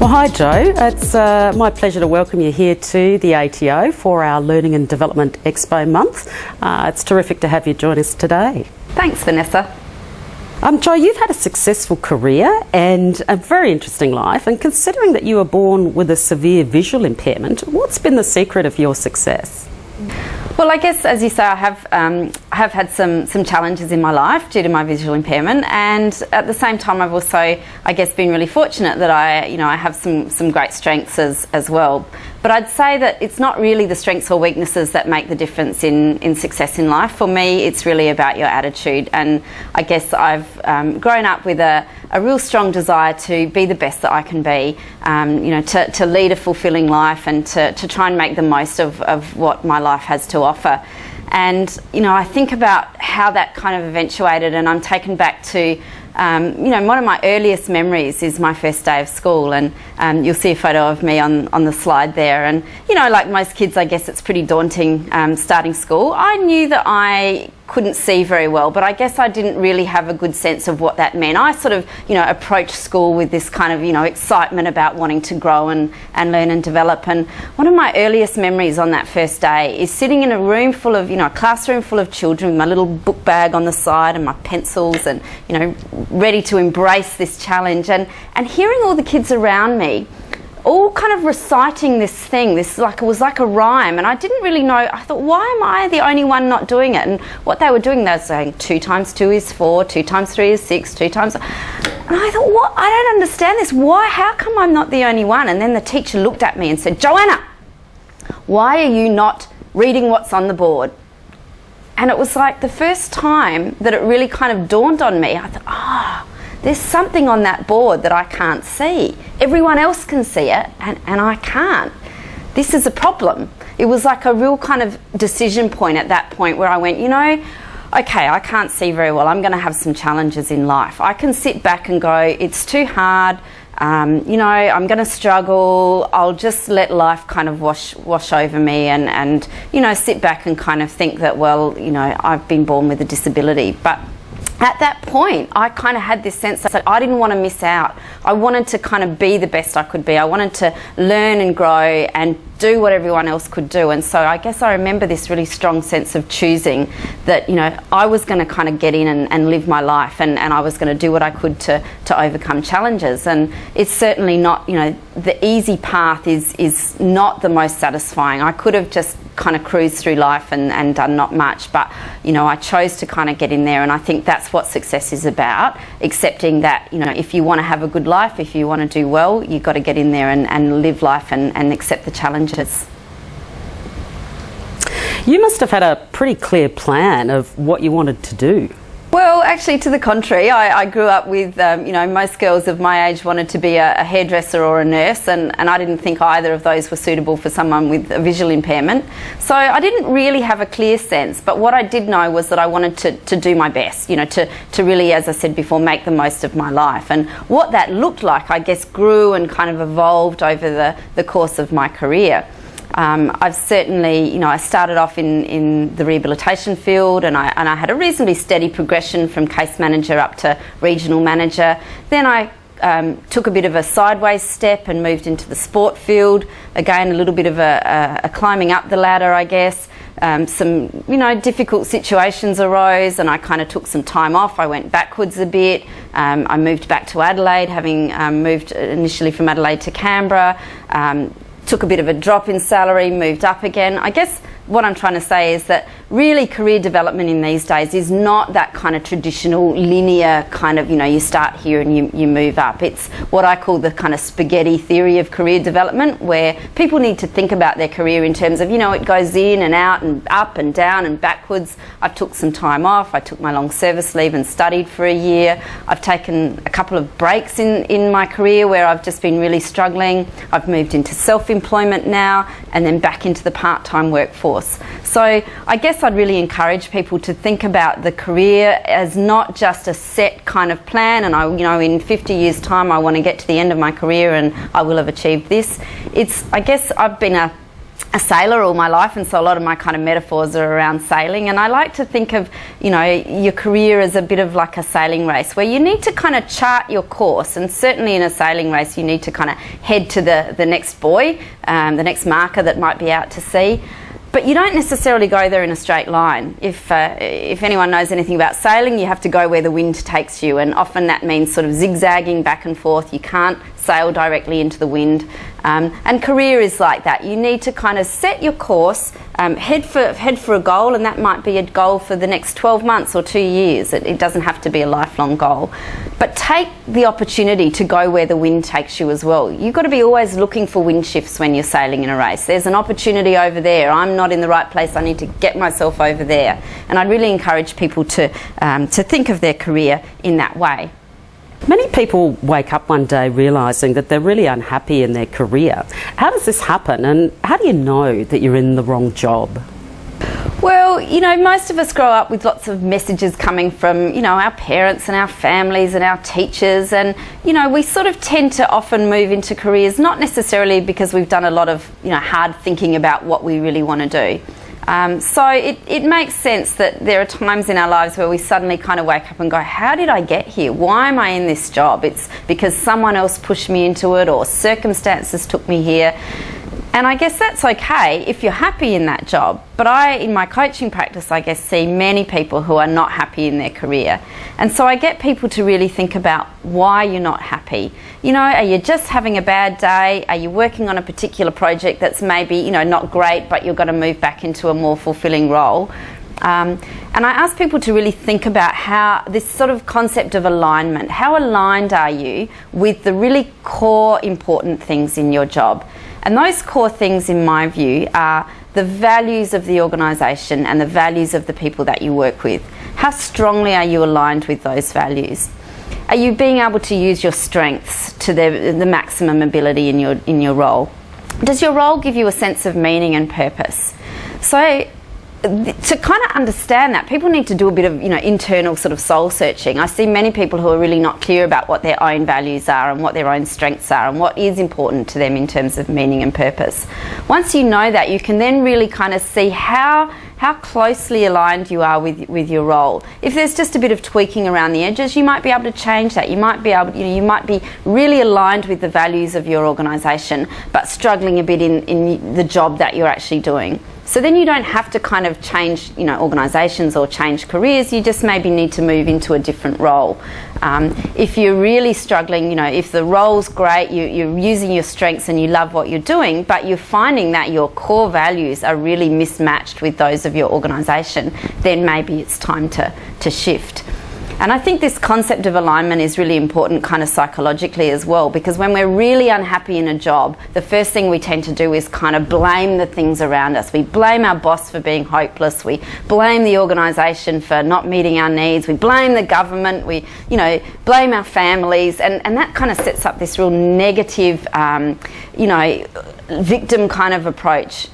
Well, hi Joe, it's my pleasure to welcome you here to the ATO for our Learning and Development Expo month. It's terrific to have you join us today. Thanks, Vanessa. Joe, you've had a successful career and a very interesting life, and considering that you were born with a severe visual impairment, what's been the secret of your success? Well, I guess, as you say, I have had some challenges in my life due to my visual impairment, and at the same time I've also, I guess, been really fortunate that I have some great strengths as well. But I'd say that it's not really the strengths or weaknesses that make the difference in success in life. For me, it's really about your attitude, and I guess I've grown up with a real strong desire to be the best that I can be, to lead a fulfilling life and to try and make the most of what my life has to offer. And I think about how that kind of eventuated, and I'm taken back to one of my earliest memories is my first day of school, and you'll see a photo of me on the slide there. And like most kids, I guess it's pretty daunting starting school. I knew that I couldn't see very well, but I guess I didn't really have a good sense of what that meant. I sort of approached school with this kind of excitement about wanting to grow and learn and develop. And one of my earliest memories on that first day is sitting in a room full of a classroom full of children with my little book bag on the side and my pencils, and ready to embrace this challenge, and hearing all the kids around me all kind of reciting this thing, it was like a rhyme, and I didn't really know. I thought, why am I the only one not doing it? And what they were doing, they were saying 2 times 2 is 4, 2 times 3 is 6, 2 times... And I thought, what? I don't understand this. Why? How come I'm not the only one? And then the teacher looked at me and said, Joanna, why are you not reading what's on the board? And it was like the first time that it really kind of dawned on me. I thought, there's something on that board that I can't see. Everyone else can see it, and I can't. This is a problem. It was like a real kind of decision point at that point where I went, okay, I can't see very well. I'm going to have some challenges in life. I can sit back and go, it's too hard. I'm going to struggle. I'll just let life kind of wash over me and sit back and kind of think that, well, I've been born with a disability. But at that point, I kind of had this sense that I didn't want to miss out. I wanted to kind of be the best I could be. I wanted to learn and grow and do what everyone else could do. And so I guess I remember this really strong sense of choosing that, I was going to kind of get in and live my life, and I was going to do what I could to overcome challenges. And it's certainly not, the easy path is not the most satisfying. I could have just kind of cruised through life and done not much, but I chose to kind of get in there, and I think that's what success is about, accepting that if you want to have a good life, if you want to do well, you've got to get in there and live life and accept the challenges. You must have had a pretty clear plan of what you wanted to do. Well, actually, to the contrary, I grew up with, most girls of my age wanted to be a hairdresser or a nurse, and I didn't think either of those were suitable for someone with a visual impairment. So I didn't really have a clear sense, but what I did know was that I wanted to do my best, to really, as I said before, make the most of my life. And what that looked like, I guess, grew and kind of evolved over the course of my career. I've certainly, I started off in the rehabilitation field, and I had a reasonably steady progression from case manager up to regional manager. Then I took a bit of a sideways step and moved into the sport field. Again, a little bit of a climbing up the ladder, I guess. Some difficult situations arose, and I kind of took some time off. I went backwards a bit. I moved back to Adelaide, having moved initially from Adelaide to Canberra. Took a bit of a drop in salary, moved up again. I guess what I'm trying to say is that really career development in these days is not that kind of traditional linear kind of, you start here and you move up. It's what I call the kind of spaghetti theory of career development, where people need to think about their career in terms of, it goes in and out and up and down and backwards. I took some time off. I took my long service leave and studied for a year. I've taken a couple of breaks in my career where I've just been really struggling. I've moved into self-employment now, and then back into the part-time workforce. So I guess I'd really encourage people to think about the career as not just a set kind of plan, and in 50 years' time I want to get to the end of my career and I will have achieved this. I guess I've been a a sailor all my life, and so a lot of my kind of metaphors are around sailing, and I like to think of, you know, your career as a bit of like a sailing race where you need to kind of chart your course, and certainly in a sailing race you need to kind of head to the next buoy, the next marker that might be out to sea. But you don't necessarily go there in a straight line. If anyone knows anything about sailing, you have to go where the wind takes you, and often that means sort of zigzagging back and forth. You can't sail directly into the wind. And career is like that. You need to kind of set your course, head for a goal, and that might be a goal for the next 12 months or 2 years. It doesn't have to be a lifelong goal. But take the opportunity to go where the wind takes you as well. You've got to be always looking for wind shifts when you're sailing in a race. There's an opportunity over there. I'm not in the right place. I need to get myself over there. And I'd really encourage people to think of their career in that way. Many people wake up one day realising that they're really unhappy in their career. How does this happen, and how do you know that you're in the wrong job? Well, you know, most of us grow up with lots of messages coming from, you know, our parents and our families and our teachers, and, you know, we sort of tend to often move into careers not necessarily because we've done a lot of, you know, hard thinking about what we really want to do. So it makes sense that there are times in our lives where we suddenly kind of wake up and go, how did I get here? Why am I in this job? It's because someone else pushed me into it, or circumstances took me here. And I guess that's okay if you're happy in that job. But in my coaching practice, I guess, see many people who are not happy in their career. And so I get people to really think about why you're not happy. You know, are you just having a bad day? Are you working on a particular project that's maybe, you know, not great, but you're going to move back into a more fulfilling role? And I ask people to really think about how this sort of concept of alignment, how aligned are you with the really core important things in your job? And those core things, in my view, are the values of the organisation and the values of the people that you work with. How strongly are you aligned with those values? Are you being able to use your strengths to the maximum ability in your role? Does your role give you a sense of meaning and purpose? So, to kind of understand that, people need to do a bit of, you know, internal sort of soul searching. I see many people who are really not clear about what their own values are and what their own strengths are and what is important to them in terms of meaning and purpose. Once you know that, you can then really kind of see how closely aligned you are with your role. If there's just a bit of tweaking around the edges, you might be able to change that. You might be able, you know, you might be really aligned with the values of your organisation, but struggling a bit in the job that you're actually doing. So then you don't have to kind of change, you know, organisations or change careers. You just maybe need to move into a different role. If you're really struggling, you know, if the role's great, you're using your strengths and you love what you're doing, but you're finding that your core values are really mismatched with those of your organisation, then maybe it's time to shift. And I think this concept of alignment is really important kind of psychologically as well, because when we're really unhappy in a job, the first thing we tend to do is kind of blame the things around us. We blame our boss for being hopeless. We blame the organisation for not meeting our needs. We blame the government. We, you know, blame our families. And that kind of sets up this real negative, you know, victim kind of approach.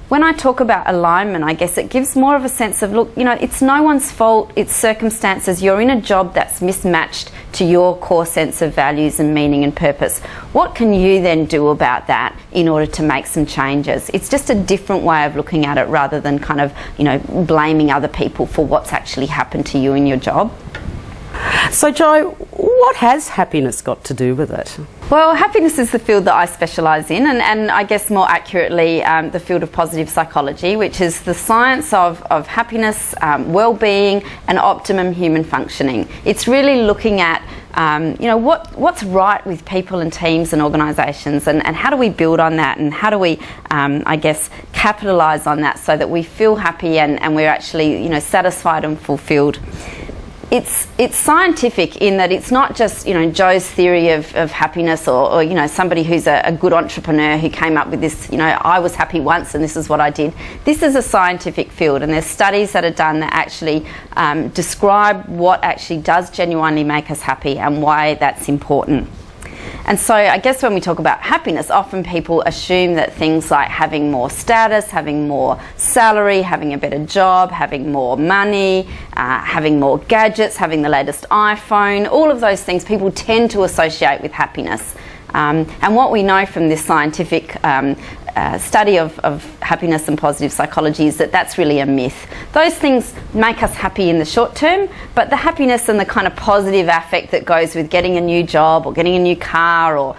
When I talk about alignment, I guess it gives more of a sense of, look, you know, it's no one's fault, it's circumstances. You're in a job that's mismatched to your core sense of values and meaning and purpose. What can you then do about that in order to make some changes? It's just a different way of looking at it rather than kind of, you know, blaming other people for what's actually happened to you in your job. So Jo, what has happiness got to do with it? Well, happiness is the field that I specialise in, and I guess more accurately the field of positive psychology, which is the science of happiness, well-being and optimum human functioning. It's really looking at you know, what's right with people and teams and organisations, and how do we build on that, and how do we I guess capitalise on that so that we feel happy and we're actually, you know, satisfied and fulfilled. It's scientific in that it's not just, you know, Joe's theory of happiness or you know, somebody who's a good entrepreneur who came up with this, you know, I was happy once and this is what I did. This is a scientific field, and there's studies that are done that actually describe what actually does genuinely make us happy and why that's important. And so I guess when we talk about happiness, often people assume that things like having more status, having more salary, having a better job, having more money, having more gadgets, having the latest iPhone, all of those things people tend to associate with happiness. And what we know from this scientific study of happiness and positive psychology is that that's really a myth. Those things make us happy in the short term, but the happiness and the kind of positive affect that goes with getting a new job or getting a new car or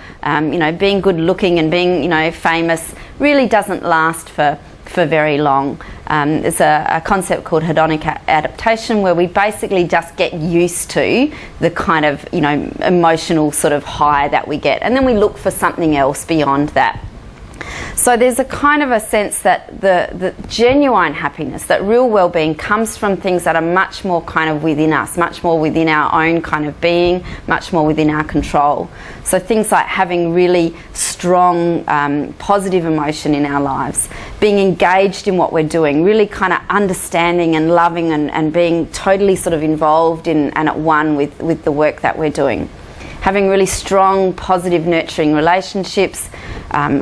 being good looking and being famous really doesn't last for very long. There's a concept called hedonic adaptation where we basically just get used to the kind of emotional sort of high that we get, and then we look for something else beyond that. So there's a kind of a sense that the genuine happiness, that real well-being, comes from things that are much more kind of within us, much more within our own kind of being, much more within our control. So things like having really strong positive emotion in our lives, being engaged in what we're doing, really kind of understanding and loving and being totally sort of involved in and at one with the work that we're doing. Having really strong, positive, nurturing relationships,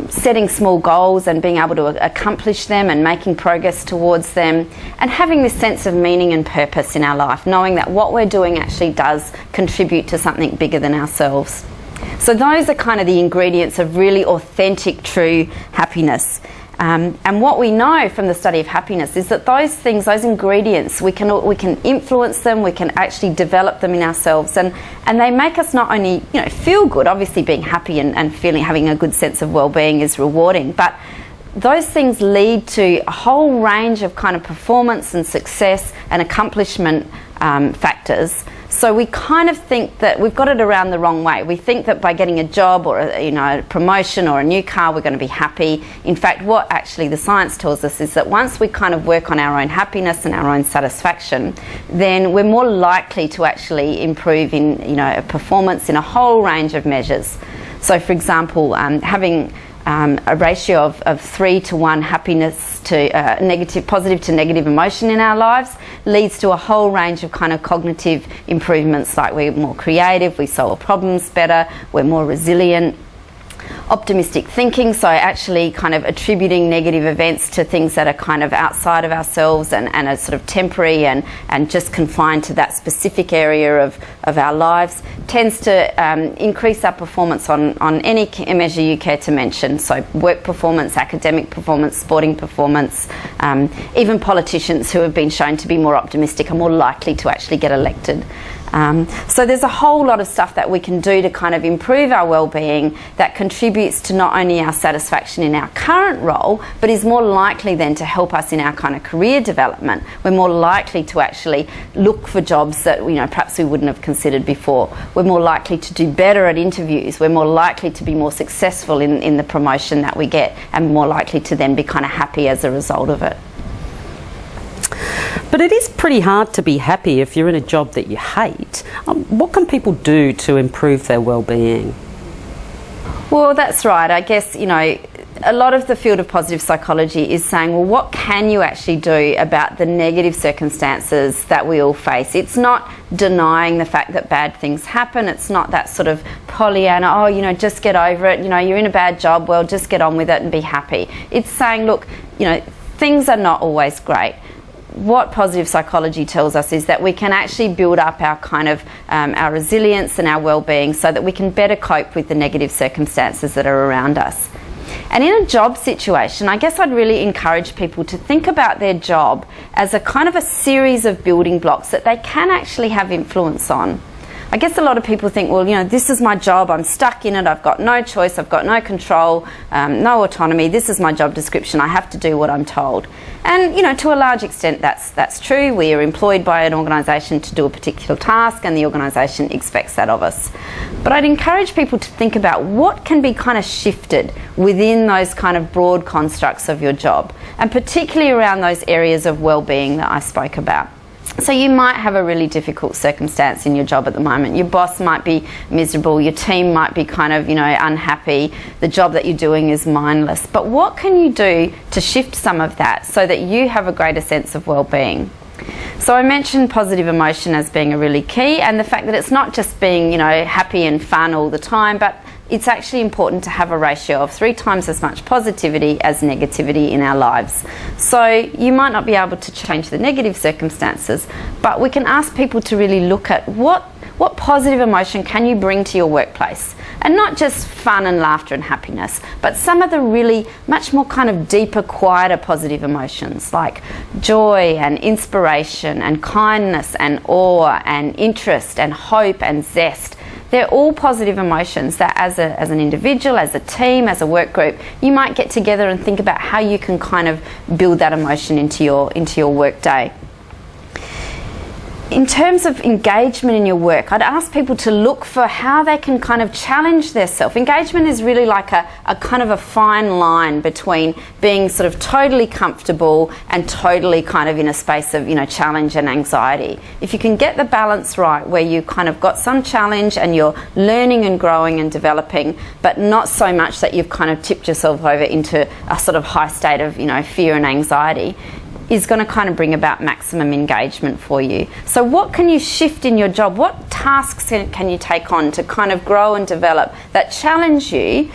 setting small goals and being able to accomplish them and making progress towards them, and having this sense of meaning and purpose in our life, knowing that what we're doing actually does contribute to something bigger than ourselves. So those are kind of the ingredients of really authentic, true happiness. And what we know from the study of happiness is that those things, those ingredients, we can influence them, we can actually develop them in ourselves, and they make us not only feel good. Obviously being happy and having a good sense of well-being is rewarding, but those things lead to a whole range of kind of performance and success and accomplishment factors. So we kind of think that we've got it around the wrong way. We think that by getting a job or a promotion or a new car, we're going to be happy. In fact, what actually the science tells us is that once we kind of work on our own happiness and our own satisfaction, then we're more likely to actually improve in performance in a whole range of measures. So, for example, having a ratio of 3 to 1 happiness to positive to negative emotion in our lives leads to a whole range of kind of cognitive improvements, like we're more creative, we solve problems better, we're more resilient. Optimistic thinking, so actually kind of attributing negative events to things that are kind of outside of ourselves and are sort of temporary and just confined to that specific area of our lives, tends to increase our performance on any measure you care to mention. So work performance, academic performance, sporting performance, even politicians who have been shown to be more optimistic are more likely to actually get elected. So there's a whole lot of stuff that we can do to kind of improve our well-being that contributes to not only our satisfaction in our current role, but is more likely then to help us in our kind of career development. We're more likely to actually look for jobs that perhaps we wouldn't have considered before. We're more likely to do better at interviews. We're more likely to be more successful in the promotion that we get, and more likely to then be kind of happy as a result of it. But it is pretty hard to be happy if you're in a job that you hate. What can people do to improve their well-being? Well, that's right. I guess, a lot of the field of positive psychology is saying, well, what can you actually do about the negative circumstances that we all face? It's not denying the fact that bad things happen. It's not that sort of Pollyanna, just get over it. You're in a bad job, well, just get on with it and be happy. It's saying, look, things are not always great. What positive psychology tells us is that we can actually build up our kind of our resilience and our well-being so that we can better cope with the negative circumstances that are around us. And in a job situation, I guess I'd really encourage people to think about their job as a kind of a series of building blocks that they can actually have influence on. I guess a lot of people think, well, this is my job, I'm stuck in it, I've got no choice, I've got no control, no autonomy, this is my job description, I have to do what I'm told. And, to a large extent that's true. We are employed by an organisation to do a particular task, and the organisation expects that of us. But I'd encourage people to think about what can be kind of shifted within those kind of broad constructs of your job, and particularly around those areas of well-being that I spoke about. So you might have a really difficult circumstance in your job at the moment. Your boss might be miserable, your team might be kind of, unhappy, the job that you're doing is mindless. But what can you do to shift some of that so that you have a greater sense of well-being? So I mentioned positive emotion as being a really key, and the fact that it's not just being, happy and fun all the time, but it's actually important to have a ratio of 3 times as much positivity as negativity in our lives. So you might not be able to change the negative circumstances, but we can ask people to really look at what what positive emotion can you bring to your workplace? And not just fun and laughter and happiness, but some of the really much more kind of deeper, quieter positive emotions like joy and inspiration and kindness and awe and interest and hope and zest. They're all positive emotions that as an individual, as a team, as a work group, you might get together and think about how you can kind of build that emotion into your work day. In terms of engagement in your work, I'd ask people to look for how they can kind of challenge their self. Engagement is really like a kind of a fine line between being sort of totally comfortable and totally kind of in a space of, challenge and anxiety. If you can get the balance right where you kind of got some challenge and you're learning and growing and developing, but not so much that you've kind of tipped yourself over into a sort of high state of, fear and anxiety, is going to kind of bring about maximum engagement for you. So what can you shift in your job? What tasks can you take on to kind of grow and develop that challenge you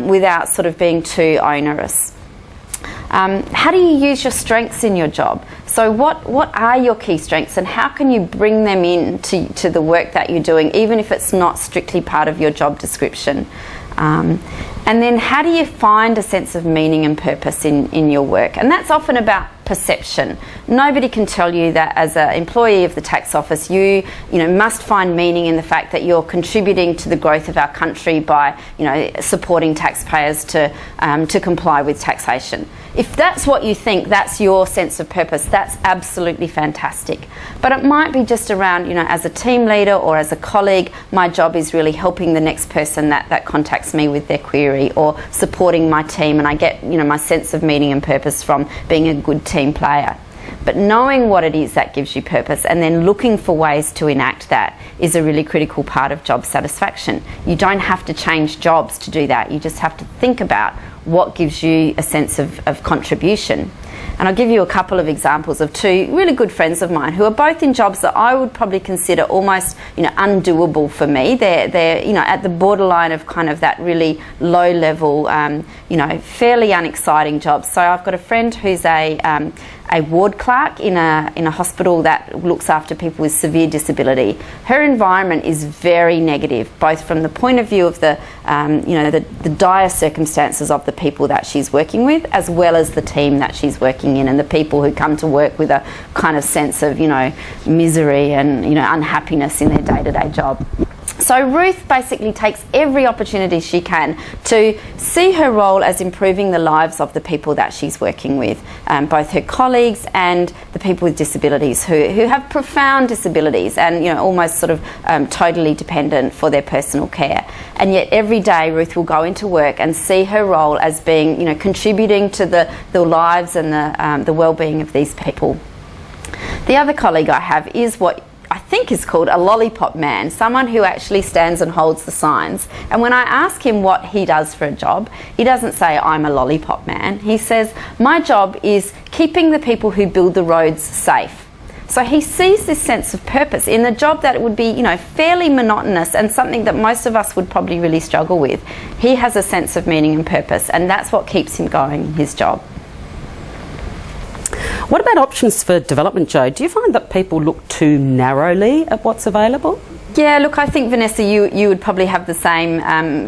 without sort of being too onerous? How do you use your strengths in your job? So what are your key strengths and how can you bring them in to the work that you're doing, even if it's not strictly part of your job description? And then how do you find a sense of meaning and purpose in your work? And that's often about perception. Nobody can tell you that as an employee of the tax office you must find meaning in the fact that you're contributing to the growth of our country by supporting taxpayers to comply with taxation. If that's what you think, that's your sense of purpose, that's absolutely fantastic. But it might be just around, as a team leader or as a colleague, my job is really helping the next person that contacts me with their query, or supporting my team, and I get, my sense of meaning and purpose from being a good team player. But knowing what it is that gives you purpose and then looking for ways to enact that is a really critical part of job satisfaction. You don't have to change jobs to do that. You just have to think about what gives you a sense of contribution. And I'll give you a couple of examples of two really good friends of mine who are both in jobs that I would probably consider almost, undoable for me. They're at the borderline of kind of that really low level, fairly unexciting job. So I've got a friend who's a ward clerk in a hospital that looks after people with severe disability. Her environment is very negative, both from the point of view of the dire circumstances of the people that she's working with, as well as the team that she's working in and the people who come to work with a kind of sense of misery and unhappiness in their day-to-day job. So Ruth basically takes every opportunity she can to see her role as improving the lives of the people that she's working with, both her colleagues and the people with disabilities who have profound disabilities and almost sort of totally dependent for their personal care. And yet every day Ruth will go into work and see her role as being contributing to the lives and the well-being of these people. The other colleague I have is what I think is called a lollipop man, someone who actually stands and holds the signs. And when I ask him what he does for a job, he doesn't say, I'm a lollipop man. He says, my job is keeping the people who build the roads safe. So he sees this sense of purpose in the job that it would be, fairly monotonous and something that most of us would probably really struggle with. He has a sense of meaning and purpose, and that's what keeps him going in his job. What about options for development, Jo? Do you find that people look too narrowly at what's available? Yeah, look, I think, Vanessa, you would probably have the same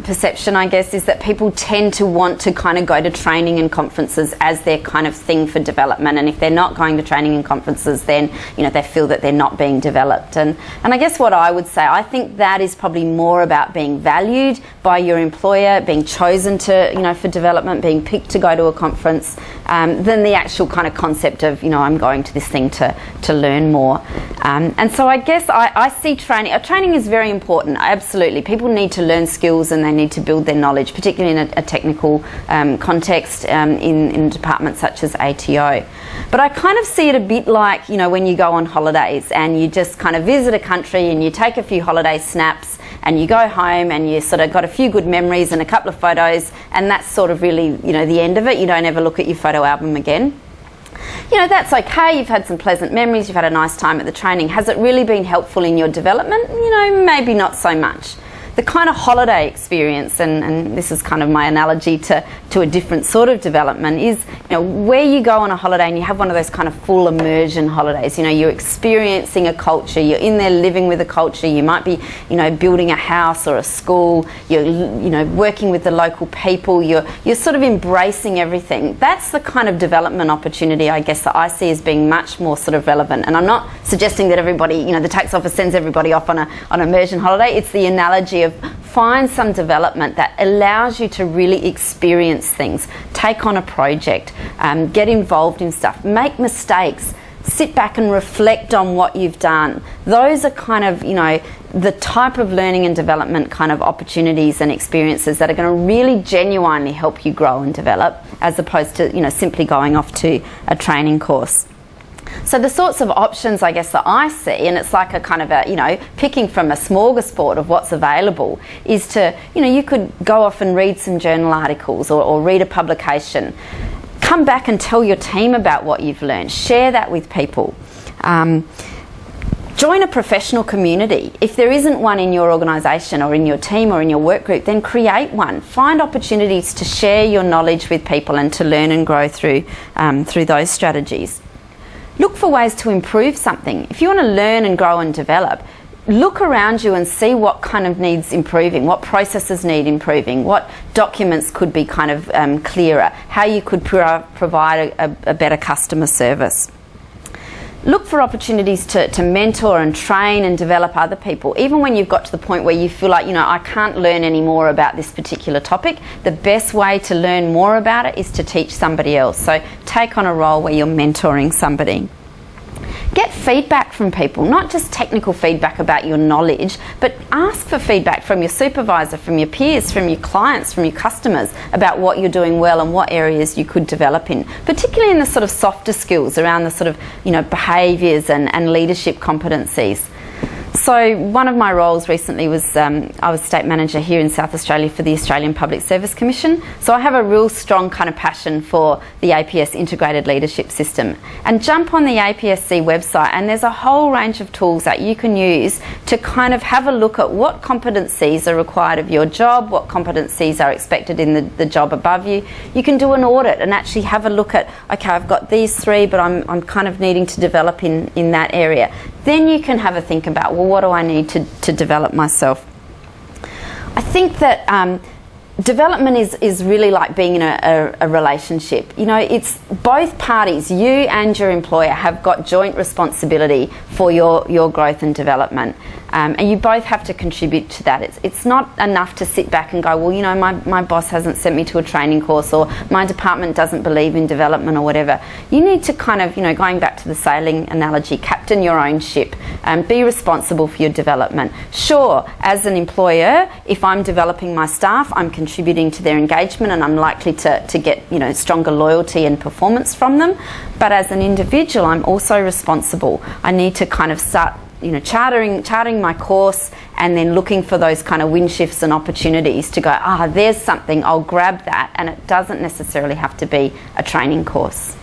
perception, I guess, is that people tend to want to kind of go to training and conferences as their kind of thing for development. And if they're not going to training and conferences, then, they feel that they're not being developed. And I guess what I would say, I think that is probably more about being valued by your employer, being chosen to, for development, being picked to go to a conference, than the actual kind of concept of, I'm going to this thing to learn more. And so I guess I see training. Training is very important, absolutely. People need to learn skills and they need to build their knowledge, particularly in a technical context in departments such as ATO. But I kind of see it a bit like, when you go on holidays and you just kind of visit a country and you take a few holiday snaps and you go home and you sort of got a few good memories and a couple of photos, and that's sort of really, the end of it. You don't ever look at your photo album again. That's okay, you've had some pleasant memories, you've had a nice time at the training. Has it really been helpful in your development? Maybe not so much. the kind of holiday experience, and this is kind of my analogy to a different sort of development, is, you know, where you go on a holiday and you have one of those kind of full immersion holidays. You know, you're experiencing a culture, you're in there living with a culture, you might be, you know, building a house or a school, you're, you know, working with the local people, you're sort of embracing everything. That's the kind of development opportunity, I guess, that I see as being much more sort of relevant. And I'm not suggesting that everybody, you know, the tax office sends everybody off on an immersion holiday. It's the analogy of find some development that allows you to really experience things, take on a project, get involved in stuff, make mistakes, sit back and reflect on what you've done. Those are kind of, you know, the type of learning and development kind of opportunities and experiences that are going to really genuinely help you grow and develop, as opposed to, you know, simply going off to a training course. So the sorts of options, I guess, that I see, and it's like a kind of a, you know, picking from a smorgasbord of what's available, is to, you know, you could go off and read some journal articles or read a publication. Come back and tell your team about what you've learned. Share that with people. Join a professional community. If there isn't one in your organisation or in your team or in your work group, then create one. Find opportunities to share your knowledge with people and to learn and grow through those strategies. Look for ways to improve something. If you want to learn and grow and develop, look around you and see what kind of needs improving, what processes need improving, what documents could be kind of clearer, how you could provide a better customer service. Look for opportunities to mentor and train and develop other people. Even when you've got to the point where you feel like, you know, I can't learn any more about this particular topic, the best way to learn more about it is to teach somebody else. So take on a role where you're mentoring somebody. Get feedback from people, not just technical feedback about your knowledge, but ask for feedback from your supervisor, from your peers, from your clients, from your customers about what you're doing well and what areas you could develop in, particularly in the sort of softer skills around the sort of, you know, behaviours and leadership competencies. So one of my roles recently was I was state manager here in South Australia for the Australian Public Service Commission. So I have a real strong kind of passion for the APS integrated leadership system. And jump on the APSC website and there's a whole range of tools that you can use to kind of have a look at what competencies are required of your job, what competencies are expected in the job above you. You can do an audit and actually have a look at, okay, I've got these three, but I'm kind of needing to develop in that area. Then you can have a think about, well, what do I need to develop myself? I think that development is really like being in a relationship. You know, it's both parties, you and your employer, have got joint responsibility for your growth and development. And you both have to contribute to that. It's not enough to sit back and go, well, you know, my boss hasn't sent me to a training course, or my department doesn't believe in development, or whatever. You need to kind of, you know, going back to the sailing analogy, captain your own ship and be responsible for your development. Sure, as an employer, if I'm developing my staff, I'm contributing to their engagement and I'm likely to get, you know, stronger loyalty and performance from them. But as an individual, I'm also responsible. I need to kind of start, you know, charting my course and then looking for those kind of wind shifts and opportunities to go, there's something, I'll grab that, and it doesn't necessarily have to be a training course.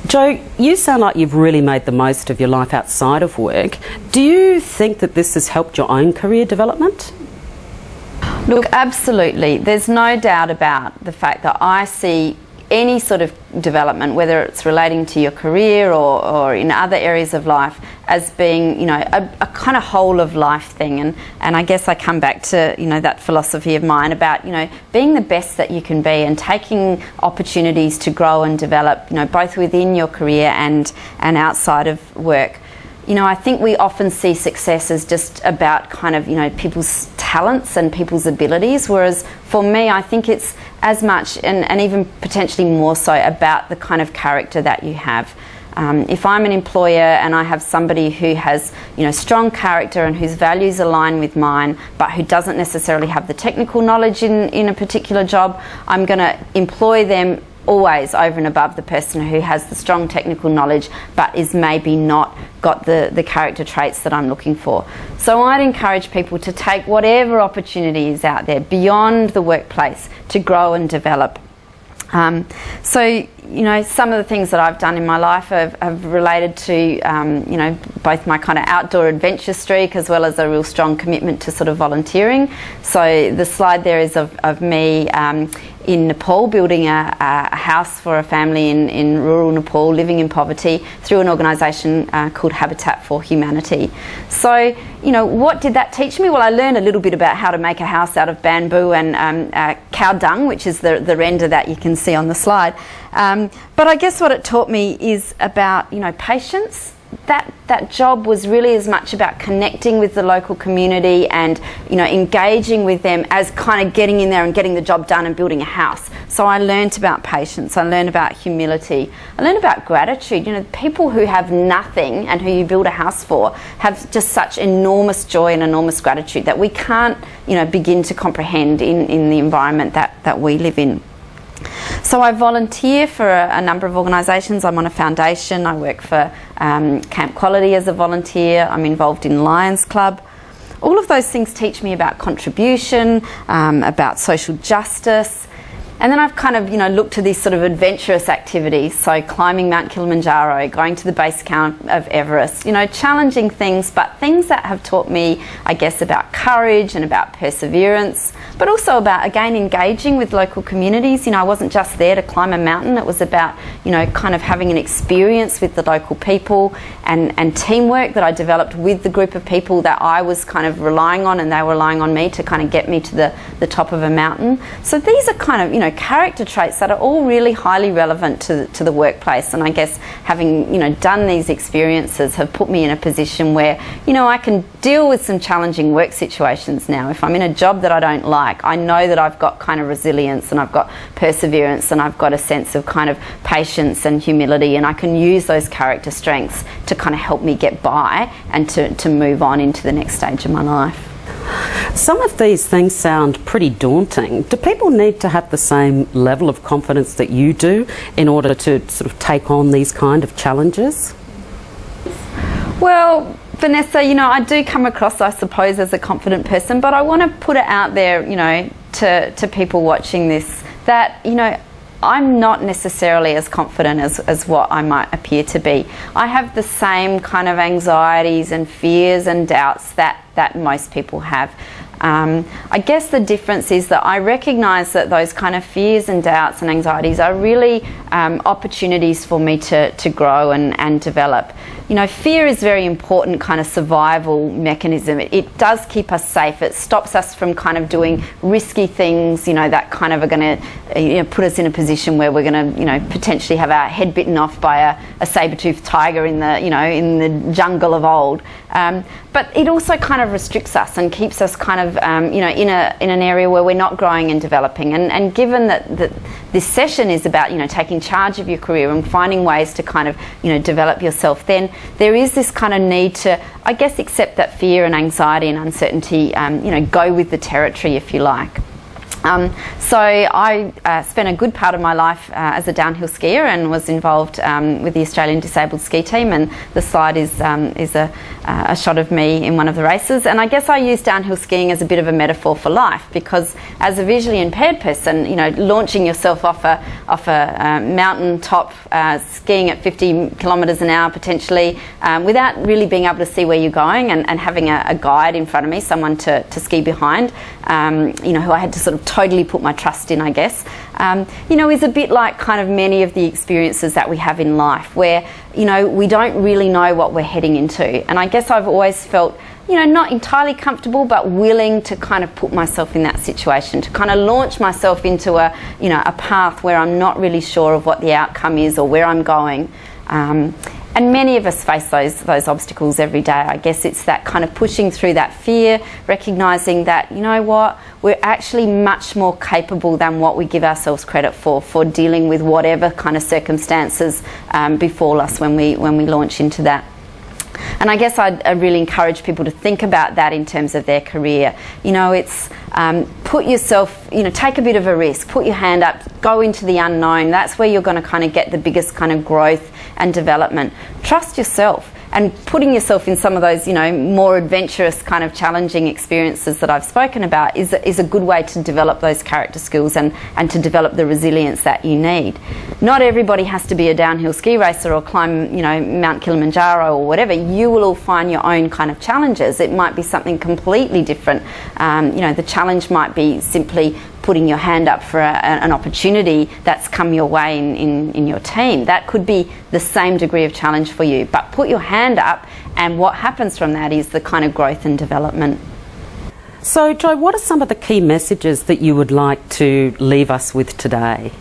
Jo, you sound like you've really made the most of your life outside of work. Do you think that this has helped your own career development? Look, absolutely. There's no doubt about the fact that I see any sort of development, whether it's relating to your career or in other areas of life, as being, you know, a kind of whole of life thing. And I guess I come back to, you know, that philosophy of mine about, you know, being the best that you can be and taking opportunities to grow and develop, you know, both within your career and outside of work. You know, I think we often see success as just about kind of, you know, people's talents and people's abilities, whereas for me, I think it's as much and even potentially more so about the kind of character that you have. If I'm an employer and I have somebody who has, you know, strong character and whose values align with mine, but who doesn't necessarily have the technical knowledge in a particular job, I'm going to employ them always over and above the person who has the strong technical knowledge but is maybe not got the character traits that I'm looking for. So I'd encourage people to take whatever opportunity is out there beyond the workplace to grow and develop. So, you know, some of the things that I've done in my life have related to, you know, both my kind of outdoor adventure streak as well as a real strong commitment to sort of volunteering. So the slide there is of me in Nepal building a house for a family in rural Nepal living in poverty through an organisation called Habitat for Humanity. So, you know, what did that teach me? Well, I learned a little bit about how to make a house out of bamboo and cow dung, which is the render that you can see on the slide. But I guess what it taught me is about, you know, patience. That job was really as much about connecting with the local community and, you know, engaging with them as kind of getting in there and getting the job done and building a house. So I learnt about patience, I learned about humility, I learned about gratitude. You know, people who have nothing and who you build a house for have just such enormous joy and enormous gratitude that we can't, you know, begin to comprehend in the environment that we live in. So I volunteer for a number of organisations. I'm on a foundation. I work for Camp Quality as a volunteer. I'm involved in Lions Club. All of those things teach me about contribution, about social justice. And then I've kind of, you know, looked to these sort of adventurous activities. So climbing Mount Kilimanjaro, going to the base camp of Everest, you know, challenging things, but things that have taught me, I guess, about courage and about perseverance, but also about, again, engaging with local communities. You know, I wasn't just there to climb a mountain. It was about, you know, kind of having an experience with the local people and teamwork that I developed with the group of people that I was kind of relying on, and they were relying on me to kind of get me to the top of a mountain. So these are kind of, you know, character traits that are all really highly relevant to the workplace. And I guess having, you know, done these experiences have put me in a position where, you know, I can deal with some challenging work situations now. If I'm in a job that I don't like, I know that I've got kind of resilience and I've got perseverance and I've got a sense of kind of patience and humility, and I can use those character strengths to kind of help me get by and to move on into the next stage of my life. Some of these things sound pretty daunting. Do people need to have the same level of confidence that you do in order to sort of take on these kind of challenges? Well, Vanessa, you know, I do come across, I suppose, as a confident person, but I want to put it out there, you know, to people watching this, that, you know, I'm not necessarily as confident as what I might appear to be. I have the same kind of anxieties and fears and doubts that most people have. I guess the difference is that I recognise that those kind of fears and doubts and anxieties are really opportunities for me to grow and develop. You know, fear is a very important kind of survival mechanism. It does keep us safe. It stops us from kind of doing risky things, you know, that kind of are going to, you know, put us in a position where we're going to, you know, potentially have our head bitten off by a saber-toothed tiger in the, you know, in the jungle of old. But it also kind of restricts us and keeps us kind of, you know, in an area where we're not growing and developing. And given that this session is about, you know, taking charge of your career and finding ways to kind of, you know, develop yourself, then there is this kind of need to, I guess, accept that fear and anxiety and uncertainty, you know, go with the territory, if you like. So I spent a good part of my life as a downhill skier and was involved with the Australian Disabled Ski Team, and the slide is a shot of me in one of the races. And I guess I use downhill skiing as a bit of a metaphor for life, because as a visually impaired person, you know, launching yourself off a mountain top, skiing at 50 kilometres an hour potentially, without really being able to see where you're going, and having a guide in front of me, someone to ski behind, you know, who I had to sort of totally put my trust in, I guess, you know, is a bit like kind of many of the experiences that we have in life where, you know, we don't really know what we're heading into. And I guess I've always felt, you know, not entirely comfortable, but willing to kind of put myself in that situation, to kind of launch myself into a, you know, a path where I'm not really sure of what the outcome is or where I'm going. And many of us face those obstacles every day. I guess it's that kind of pushing through that fear, recognising that, you know what, we're actually much more capable than what we give ourselves credit for dealing with whatever kind of circumstances befall us when we launch into that. And I guess I'd really encourage people to think about that in terms of their career. You know, it's put yourself, you know, take a bit of a risk, put your hand up, go into the unknown. That's where you're going to kind of get the biggest kind of growth and development. Trust yourself. and putting yourself in some of those, more adventurous kind of challenging experiences that I've spoken about is a good way to develop those character skills and to develop the resilience that you need. Not everybody has to be a downhill ski racer or climb, Mount Kilimanjaro or whatever. You will all find your own kind of challenges. It might be something completely different. The challenge might be simply putting your hand up for an opportunity that's come your way in your team. That could be the same degree of challenge for you, but put your hand up, and what happens from that is the kind of growth and development. So, Jo, what are some of the key messages that you would like to leave us with today?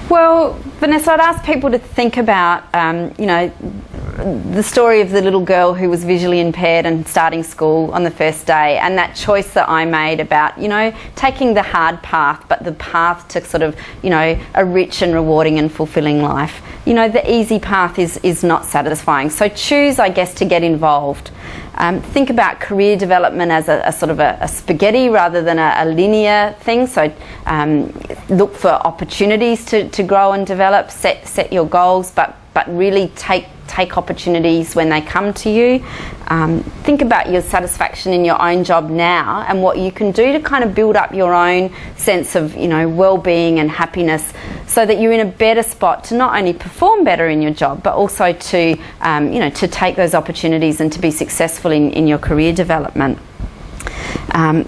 Well, Vanessa, I'd ask people to think about, the story of the little girl who was visually impaired and starting school on the first day, and that choice that I made about, taking the hard path, but the path to sort of, a rich and rewarding and fulfilling life. The easy path is not satisfying. So choose, I guess, to get involved. Think about career development as a sort of a spaghetti rather than a linear thing. So look for opportunities to grow and develop. Set your goals, but really take opportunities when they come to you. Think about your satisfaction in your own job now and what you can do to kind of build up your own sense of well-being and happiness, so that you're in a better spot to not only perform better in your job, but also to to take those opportunities and to be successful in your career development.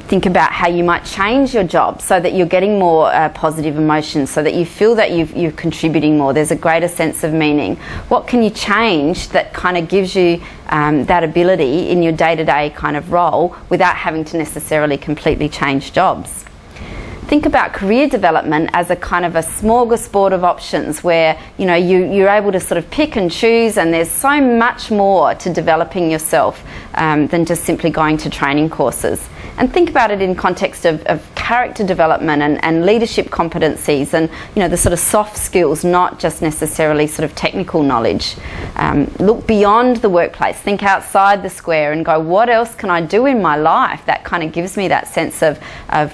Think about how you might change your job so that you're getting more positive emotions, so that you feel that you're contributing more. There's a greater sense of meaning. What can you change that kind of gives you that ability in your day-to-day kind of role without having to necessarily completely change jobs? Think about career development as a kind of a smorgasbord of options where you're able to sort of pick and choose, and there's so much more to developing yourself than just simply going to training courses. And think about it in context of character development and leadership competencies and the sort of soft skills, not just necessarily sort of technical knowledge. Look beyond the workplace, think outside the square and go, what else can I do in my life that kind of gives me that sense of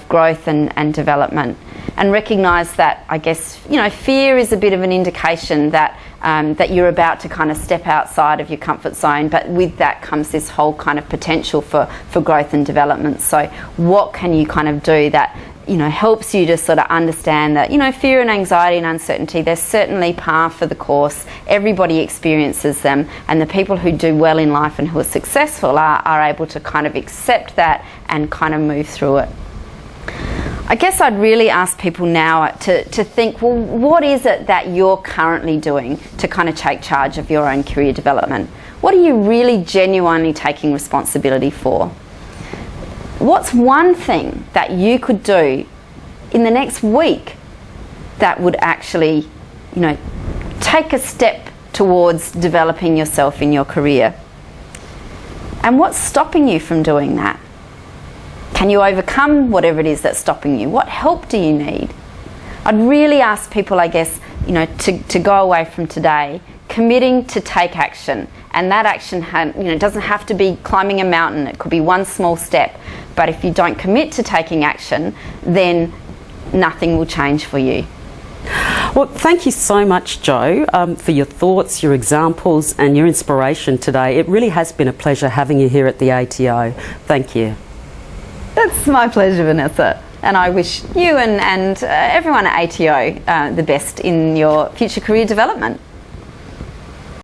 growth and development? And recognise that, I guess, fear is a bit of an indication that that you're about to kind of step outside of your comfort zone, but with that comes this whole kind of potential for growth and development. So what can you kind of do that helps you to sort of understand that fear and anxiety and uncertainty, they're certainly par for the course. Everybody experiences them, and the people who do well in life and who are successful are able to kind of accept that and kind of move through it. I guess I'd really ask people now to think, well, what is it that you're currently doing to kind of take charge of your own career development? What are you really genuinely taking responsibility for? What's one thing that you could do in the next week that would actually, take a step towards developing yourself in your career? And what's stopping you from doing that? Can you overcome whatever it is that's stopping you? What help do you need? I'd really ask people, I guess, to go away from today committing to take action. And that action doesn't have to be climbing a mountain. It could be one small step. But if you don't commit to taking action, then nothing will change for you. Well, thank you so much, Jo, for your thoughts, your examples and your inspiration today. It really has been a pleasure having you here at the ATO. Thank you. That's my pleasure, Vanessa. And I wish you and everyone at ATO the best in your future career development.